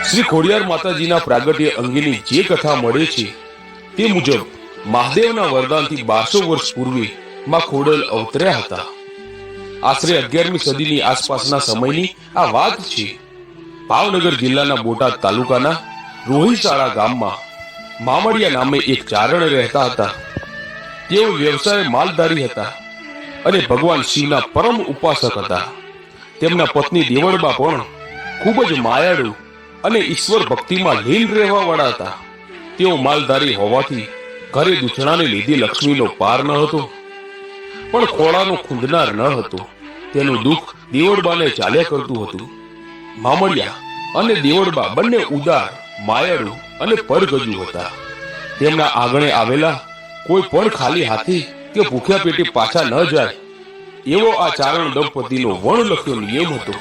શ્રી ખોડિયાર માતાજીના પ્રાગટ્ય અંગેની જે કથા મળે છે તે મુજબ મહાદેવના વરદાનથી 1200 વર્ષ પૂર્વે માં ખોડલ અવતર્યા હતા. આશરે 11મી સદીની આસપાસના સમયની આ વાત છે. ભાવનગર જિલ્લાના બોટાદ તાલુકાના રોહિશાળા ગામમાં મામડિયા નામે એક ચારણ રહેતા હતા. તેઓ વ્યવસાય માલધારી હતા અને ભગવાન શિવના પરમ ઉપાસક હતા. તેમના પત્ની દેવળબા પણ ખૂબ જ માયાળુ અને ઈશ્વર ભક્તિમાં લીન રહેવા વાળા હતા. તેઓ માલધારી હોવાથી ઘરે દૂધણાને લીધે લક્ષ્મીનો પાર ન હતો, પણ ખોળાનો ખૂંદનાર ન હતો. તેનું દુઃખ દેવળબાને ચાલ્યા કરતું હતું. મામડિયા અને દેવળબા બંને ઉદાર, માયાળુ અને પરગજુ હતા. તેમના આંગણે આવેલા કોઈ પણ ખાલી હાથે કે ભૂખ્યા પેટે પાછા ન જાય એવો આ ચારણ દંપતીનો વણલખ્યો નિયમ હતો.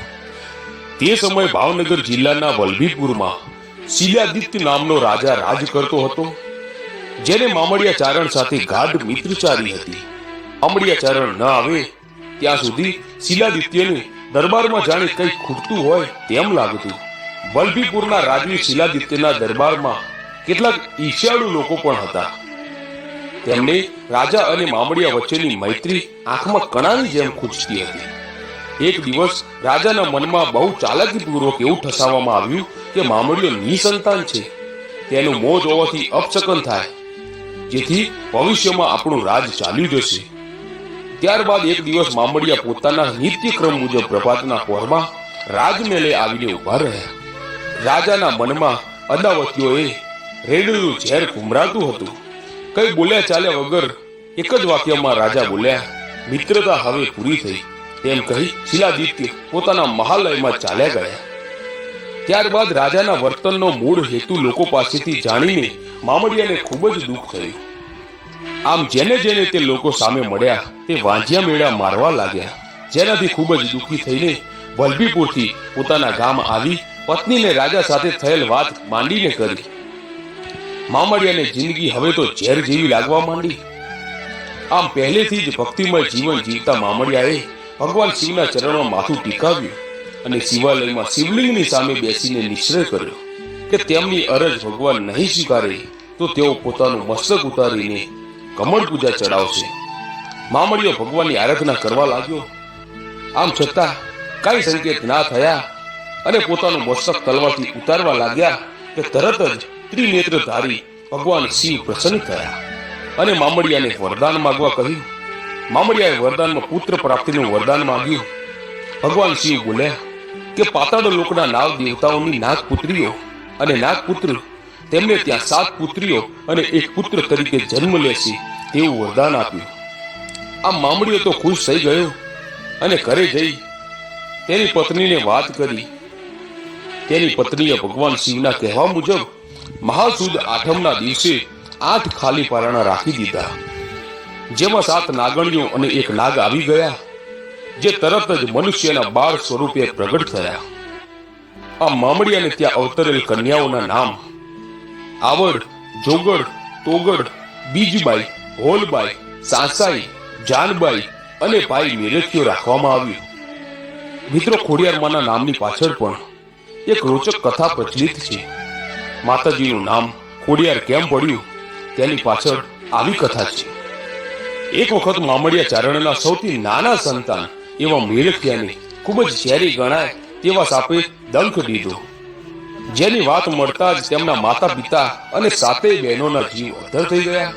તે સમયે ભાવનગર જિલ્લાના વલભીપુરમાં શિલાદિત્ય નામનો રાજા રાજ કરતો હતો, જેને મામડિયા ચારણ સાથે ગાઢ મિત્રચારી હતી. મામડિયા ચારણ ન આવે ત્યાં સુધી શિલાદિત્યને દરબારમાં જાણે કંઈ ખૂટતું હોય તેમ લાગતું. વલભીપુરના રાજવી શિલાદિત્યના દરબારમાં કેટલાક ઈર્ષ્યાળુ લોકો પણ હતા. તેમને રાજા અને મામડિયા વચ્ચેની મૈત્રી આંખમાં કણાની જેમ ખૂંચતી હતી. એક દિવસ રાજાના મનમાં બહુ ચાલાકીપૂર્વક એવું ઠસાવવામાં આવ્યું કે મામડિયો નિસંતાન છે, તેનું મોં જોવાથી અપશકન થાય, જેથી ભવિષ્યમાં આપણું રાજ ચાલ્યું જશે. ત્યારબાદ એક દિવસ મામડિયા પોતાના નિત્યક્રમ મુજબ પ્રભાતના પહોરમાં રાજમહેલે આવીને ઉભા રહ્યા. રાજાના મનમાં અદાવતીઓએ રેડેલું ઝેર ઘુમરાતું હતું. કઈ બોલ્યા ચાલ્યા વગર એક જ વાક્યમાં રાજા બોલ્યા, મિત્રતા હવે પૂરી થઈ, તેમ કહી શિલાદિત્ય પોતાના મહાલયમાં ચાલ્યા ગયા. ત્યારબાદ રાજાના વર્તનનો મૂળ હેતુ લોકો પાસેથી જાણીને મામડિયાને ખૂબ જ દુઃખ થયું. આમ જેને જેને તે લોકો સામે મળ્યા તે વાંજિયા મેળા મારવા લાગ્યા, જેનાથી ખૂબ જ દુઃખી થઈને વલભીપુરથી પોતાના ગામ આવી પત્નીને રાજા સાથે થયેલ વાત માંડીને કરી. મામડિયાને જિંદગી હવે તો ઝેર જેવી લાગવા માંડી. આમ પહેલેથી જ ભક્તિમય જીવન જીવતા મામડિયાએ ભગવાન શિવના ચરણમાં માથું ટીકાવ્યું અને શિવાલયમાં શિવલિંગની સામે બેસીને નિશ્ચય કર્યો કે તેમની અરજ ભગવાન નહીં સ્વીકારે તો તેઓ પોતાનું મસ્તક ઉતારીને કમળ પૂજા ચડાવશે. મામડિયો ભગવાનની આરાધના કરવા લાગ્યો. આમ છતાં કઈ સંકેત ના થયા અને પોતાનું મસ્તક તલવારથી ઉતારવા લાગ્યા કે તરત જ ત્રિનેત્રધારી ભગવાન શિવ પ્રસન્ન થયા અને મામડિયાને વરદાન માંગવા કહ્યું. મામડિયાએ વરદાનમાં પુત્ર પ્રાપ્તિનું વરદાન માંગ્યું. ભગવાન શિવ બોલ્યા કે પાતાળ લોકના નાગ દેવતાઓની નાગપુત્રીઓ અને નાગપુત્ર તેમને ત્યાં 7 પુત્રીઓ અને 1 પુત્ર તરીકે જન્મ લેશે તેવું વરદાન આપ્યું. આમ મામડિયો તો ખુશ થઈ ગયો અને ઘરે જઈ તેની પત્નીને વાત કરી. તેની પત્નીએ ભગવાન શિવના કહેવા મુજબ મહાસુદ આઠમના દિવસે 8 ખાલી પારણા રાખી દીધા, જેમાં 7 નાગણીઓ અને 1 નાગ આવી ગયા, જે તરત જ મનુષ્યના બાળ સ્વરૂપે પ્રગટ થયા. આ મામડિયાને ત્યાં અવતરેલ કન્યાઓના નામ આવડ, જોગડ, તોગડ, બીજબાઈ, હોલબાઈ, સાસાઈ, જાનબાઈ અને ભાઈ મેરખ્યો રાખવામાં આવ્યું. મિત્રો, ખોડિયારમાંના નામની પાછળ પણ એક રોચક કથા પ્રચલિત છે. માતાજીનું નામ ખોડિયાર કેમ પડ્યું તેની પાછળ આવી કથા છે. એક વખત મામડિયા ચારણના સૌથી નાના સંતાન એવા મેરખ્યાને ખૂબ જ ઝેરી ગણાય તેવા સાપે દંખ દીધો, જેની વાત મળતા જ તેમના માતા પિતા અને 7 બહેનોના જીવ અધ્ધર થઈ ગયા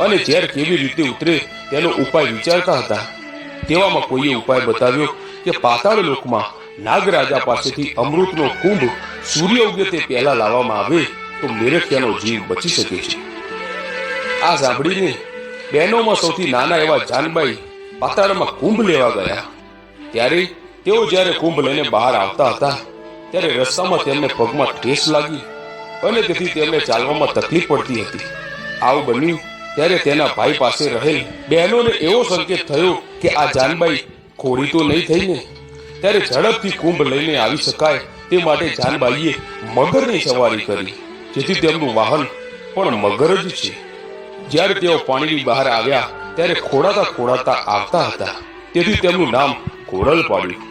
અને ઝેર કેવી રીતે ઉતરે તેનો ઉપાય વિચારતા હતા. તેવામાં કોઈએ ઉપાય બતાવ્યો કે પાતાળ લોકમાં નાગરાજા પાસેથી અમૃતનો કુંભ સૂર્ય ઉગે તે પહેલા લાવવામાં આવે તો મેરખ્યાનો જીવ બચી શકે છે. આ સાંભળીને બહેનોમાં સૌથી નાના એવા જાનબાઈ પાતાળમાં કુંભ લેવા ગયા. ત્યારે તેઓ જ્યારે કુંભ લઈને બહાર આવતા હતા ત્યારે રસ્તામાં તેમને પગમાં ઠેસ લાગી અને તેથી તેમને ચાલવામાં તકલીફ પડતી હતી. આવું બન્યું ત્યારે તેના ભાઈ પાસે રહેલ બહેનોને એવો સંકેત થયો કે આ જાનબાઈ ખોડી તો નહીં થઈ ને. ત્યારે ઝડપથી કુંભ લઈને આવી શકાય તે માટે જાનબાઈએ મગરની સવારી કરી, જેથી તેમનું વાહન પણ મગર જ છે. જ્યારે તેઓ પાણીની બહાર આવ્યા ત્યારે ખોડાતા ખોડાતા આવતા હતા, તેથી તેમનું નામ ખોડલ પાડ્યું.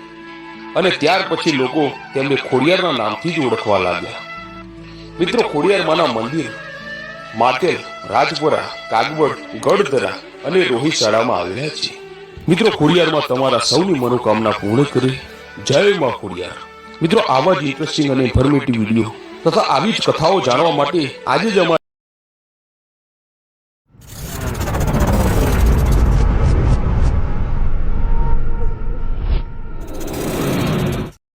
અને ત્યાર પછી લોકો તેમને ખોડિયારના નામથી જ ઓળખવા લાગ્યા. મિત્રો, ખોડિયારમાંના મંદિર માટેલ, રાજપરા, કાગવડ, ગઢધરા અને રોહિશાળામાં આવેલા છે. મિત્રો, ખોડિયારમાં તમારા સૌની મનોકામના પૂર્ણ કરે. જય માં ખોડિયાર. મિત્રો, આવા જ ઇન્ટરેસ્ટિંગ અને ઇન્ફોર્મેટિવ વિડીયો તથા આવી જ કથાઓ જાણવા માટે આજે જ અમારી